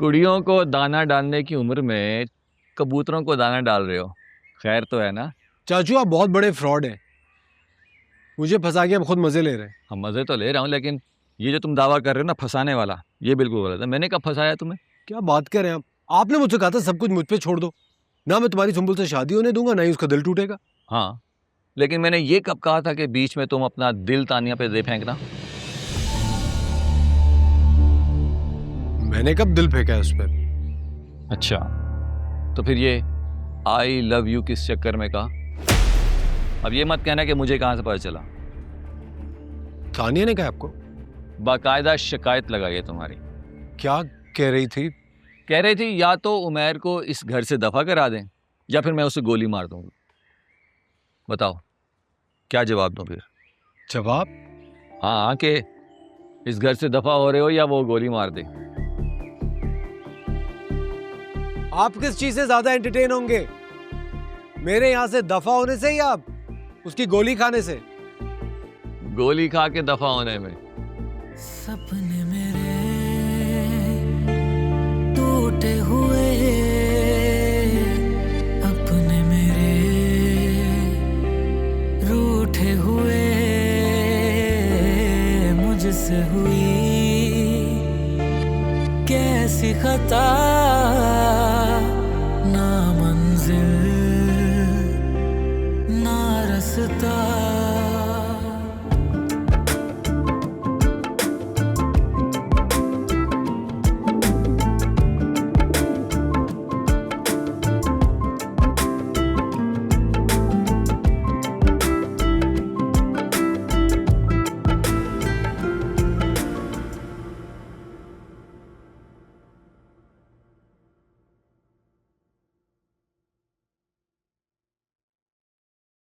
कुड़ियों को दाना डालने की उम्र में कबूतरों को दाना डाल रहे हो। खैर तो है ना। चाचू आप बहुत बड़े फ्रॉड हैं। मुझे फंसा के आप खुद मजे ले रहे हैं। हम मजे तो ले रहा हूँ, लेकिन ये जो तुम दावा कर रहे हो ना फंसाने वाला, ये बिल्कुल गलत है। मैंने कब फंसाया तुम्हें? क्या बात कर रहे हैं आप? आपने मुझसे कहा था सब कुछ मुझ पे छोड़ दो। ना मैं तुम्हारी सुंबुल से शादी होने दूंगा, ना ही उसका दिल टूटेगा। हाँ, लेकिन मैंने ये कब कहा था कि बीच में तुम अपना दिल तानिया पे दे फेंकना? मैंने कब दिल फेंका है उस पर? अच्छा, तो फिर ये आई लव यू किस चक्कर में कहा? अब ये मत कहना कि मुझे कहां से पता चला। तानिया ने कहा आपको? बाकायदा शिकायत लगाई है तुम्हारी। क्या कह रही थी? कह रही थी या तो उमैर को इस घर से दफा करा दें या फिर मैं उसे गोली मार दूंगा। बताओ क्या जवाब दूं फिर? जवाब? हाँ, कि इस घर से दफा हो रहे हो या वो गोली मार दे। आप किस चीज से ज्यादा एंटरटेन होंगे, मेरे यहां से दफा होने से या उसकी गोली खाने से? गोली खा के दफा होने में। सपने मेरे टूटे हुए, अपने मेरे रूठे हुए, मुझसे हुई कैसी खता, ना मंजिल ना रास्ता।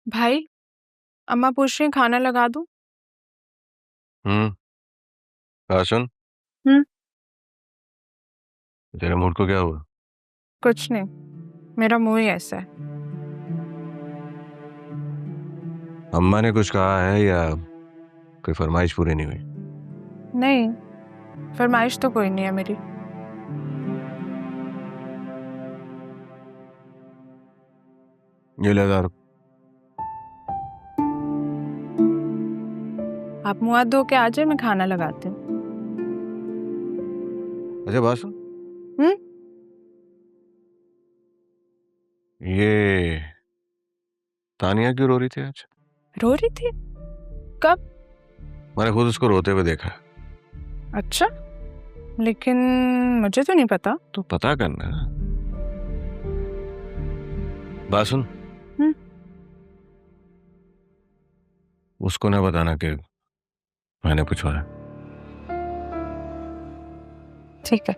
भाई, अम्मा पूछ रही हैं खाना लगा दूं? सुन, हम्म। तेरे मूड को क्या हुआ? कुछ नहीं, मेरा मुंह ही ऐसा है। अम्मा ने कुछ कहा है या कोई फरमाइश पूरी नहीं हुई? नहीं, फरमाइश तो कोई नहीं है मेरी। ये ले 1000 रुपये। आप मुंह हाथ धो के आ जाए, मैं खाना लगाती हूँ। अच्छा बात सुन, ये तानिया क्यों रो रही थी आज? रो रही थी? कब? मैंने खुद उसको रोते हुए देखा। अच्छा, लेकिन मुझे तो नहीं पता। तो पता करना। बात सुन, उसको ना बताना कि मैंने पूछवाया। ठीक है।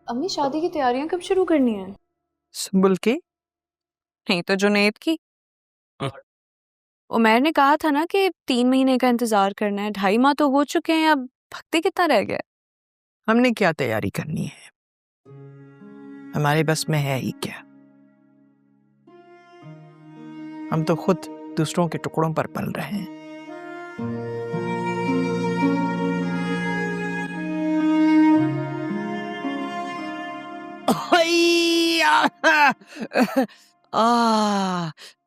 अम्मी शादी की तैयारियां कब शुरू करनी है? सुंबुल की नहीं तो जुनैद की। उमैर ने कहा था ना कि 3 महीने का इंतजार करना है। 2.5 माह तो हो चुके हैं, अब भक्ति कितना रह गया? हमने क्या तैयारी करनी है, हमारे बस में है ही क्या। हम तो खुद दूसरों के टुकड़ों पर पल रहे हैं।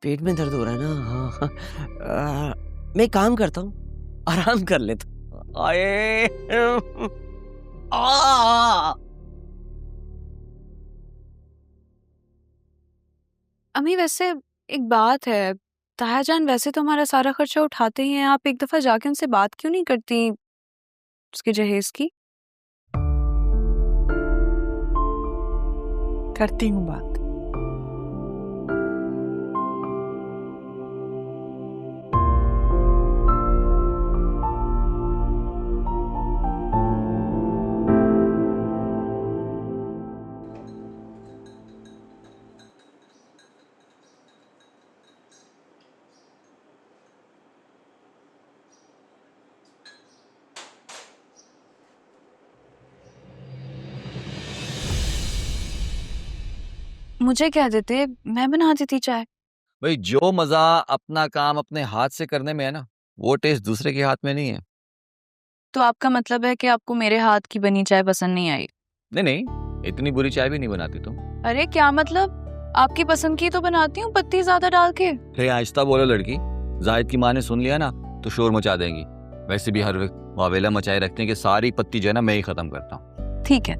पेट में दर्द हो रहा है ना। हाँ, मैं काम करता हूँ, आराम कर लेता हूँ। आए अम्मी वैसे एक बात है, ताया जान वैसे तो हमारा सारा खर्चा उठाते ही हैं, आप एक दफा जाके उनसे बात क्यों नहीं करती उसके जहेज की? करती हूँ बात। मुझे कह देते, मैं बना देती चाय। भाई जो मजा अपना काम अपने हाथ से करने में है ना, वो टेस्ट दूसरे के हाथ में नहीं है। तो आपका मतलब है कि आपको मेरे हाथ की बनी चाय पसंद नहीं आई? नहीं नहीं, इतनी बुरी चाय भी नहीं बनाती तुम। अरे क्या मतलब, आपकी पसंद की तो बनाती हूँ पत्ती ज्यादा डाल के। अरे आहिस्ता बोलो लड़की, जाहिद की माँ ने सुन लिया ना तो शोर मचा देंगी। वैसे भी हर वक्त वावेला मचाए रखने के सारी पत्ती जो है ना मैं ही खत्म करता हूँ। ठीक है,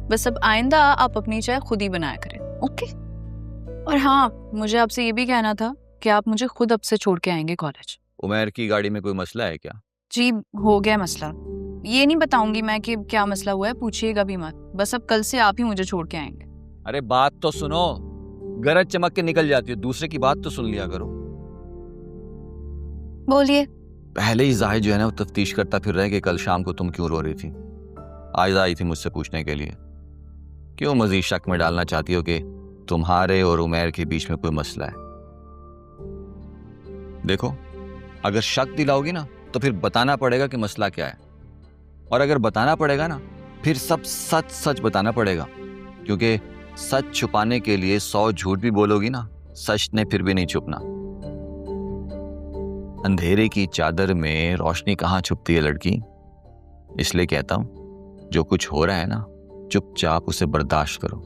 बस अब आइंदा आप अपनी चाय खुद ही बनाया करें, ओके? और हाँ, मुझे आपसे ये भी कहना था कि आप मुझे खुद अब से छोड़ के आएंगे कॉलेज। उमैर की गाड़ी में कोई मसला है क्या? जी हो गया मसला, ये नहीं बताऊंगी मैं कि क्या मसला हुआ है, पूछिएगा भी मत। बस अब कल से आप ही मुझे छोड़ के आएंगे। अरे बात तो सुनो, गरज चमक के निकल जाती है, दूसरे की बात तो सुन लिया करो। बोलिए। पहले ही जाहिद जो है ना वो तफ्तीश करता फिर रहा है कि कल शाम को तुम क्यों रो रही थी। आयजा आई थी मुझसे पूछने के लिए, क्यों मजीद शक में डालना चाहती हो कि तुम्हारे और उमैर के बीच में कोई मसला है। देखो, अगर शक दिलाओगी ना तो फिर बताना पड़ेगा कि मसला क्या है, और अगर बताना पड़ेगा ना फिर सब सच सच बताना पड़ेगा, क्योंकि सच छुपाने के लिए 100 झूठ भी बोलोगी ना, सच ने फिर भी नहीं छुपना। अंधेरे की चादर में रोशनी कहाँ छुपती है लड़की। इसलिए कहता हूं, जो कुछ हो रहा है ना चुपचाप उसे बर्दाश्त करो।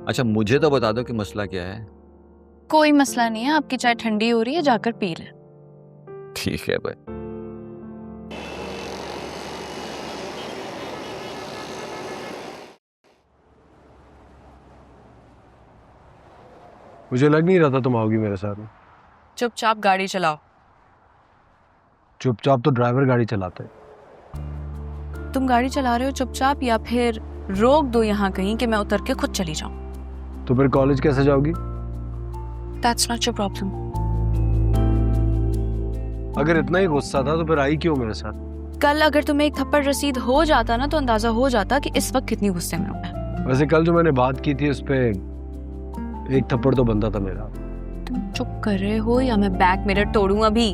अच्छा मुझे तो बता दो कि मसला क्या है। कोई मसला नहीं है, आपकी चाय ठंडी हो रही है, जाकर पी ले। ठीक है भाई। मुझे लग नहीं रहा था तुम आओगी मेरे साथ में। चुपचाप गाड़ी चलाओ। चुपचाप तो ड्राइवर गाड़ी चलाता है। तुम गाड़ी चला रहे हो चुपचाप, या फिर रोक दो यहाँ कहीं कि मैं उतर के खुद चली जाऊं? तो फिर कॉलेज कैसे जाओगी? That's not your problem. अगर इतना ही गुस्सा था तो फिर आई क्यों मेरे साथ? कल अगर तुम्हें एक थप्पड़ रसीद हो जाता ना तो अंदाजा हो जाता कि इस वक्त कितनी गुस्से में हूं मैं। वैसे कल जो मैंने बात की थी उस पे एक थप्पड़ तो बनता था मेरा। तुम चुप कर रहे हो या मैं बैक मिरर तोड़ूं अभी?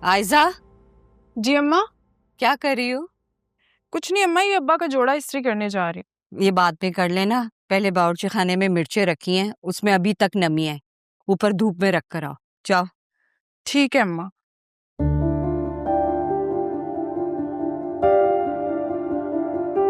आयजा, जी अम्मा। क्या कर रही हो? कुछ नहीं अम्मा, ये अब्बा का जोड़ा इस्त्री करने जा रही हूँ। ये बाद में कर लेना, पहले बावर्ची खाने में मिर्चें रखी हैं, उसमें अभी तक नमी है, ऊपर धूप में रख कर आओ। जाओ। ठीक है अम्मा।